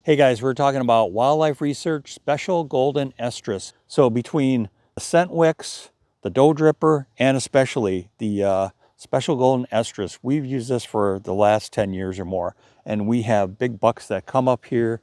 Hey guys, we're talking about wildlife research, Special Golden Estrus. So between the Scent Wicks, the Doe Dripper, and especially the Special Golden Estrus, we've used this for the last 10 years or more. And we have big bucks that come up here.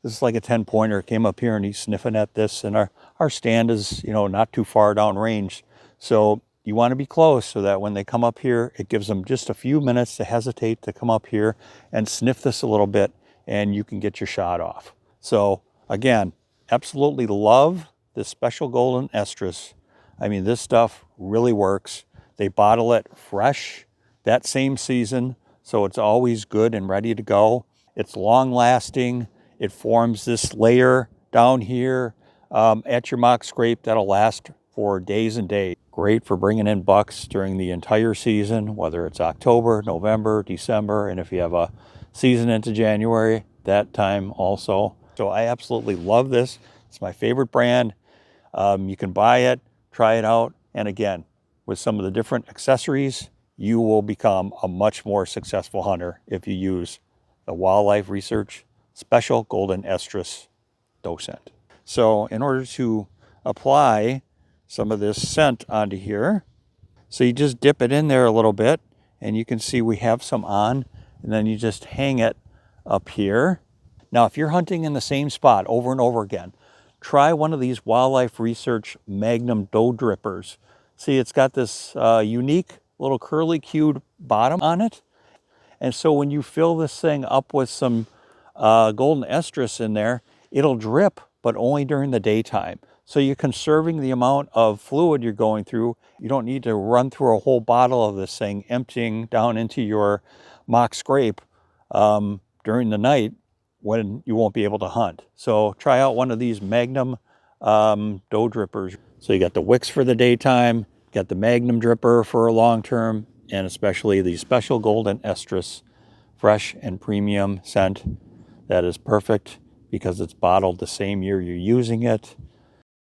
This is like a 10-pointer, came up here and he's sniffing at this. And our stand is, not too far down range. So you want to be close so that when they come up here, it gives them just a few minutes to hesitate to come up here and sniff this a little bit, and you can get your shot off. So again, absolutely love this Special Golden Estrus. I mean, this stuff really works. They bottle it fresh that same season, so it's always good and ready to go. It's long lasting. It forms this layer down here at your mock scrape that'll last for days and days. Great for bringing in bucks during the entire season, whether it's October, November, December, and if you have a season into January, that time also. So I absolutely love this. It's my favorite brand. You can buy it, try it out, and again, with some of the different accessories, you will become a much more successful hunter if you use the Wildlife Research Special Golden Estrus Doescent. So in order to apply some of this scent onto here, so you just dip it in there a little bit, and you can see we have some on, and then you just hang it up here. Now, if you're hunting in the same spot over and over again, try one of these Wildlife Research Magnum Drippers. See, it's got this unique little curly cued bottom on it. And so when you fill this thing up with some golden estrus in there, it'll drip, but only during the daytime. So you're conserving the amount of fluid you're going through. You don't need to run through a whole bottle of this thing, emptying down into your mock scrape during the night when you won't be able to hunt. So try out one of these Magnum Doe Drippers. So you got the Wicks for the daytime, got the Magnum Dripper for a long term, and especially the Special Golden Estrus fresh and premium scent. That is perfect because it's bottled the same year you're using it.